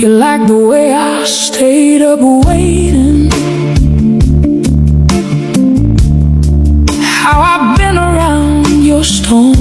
You like the way I stayed up waiting, how I've been around your stone.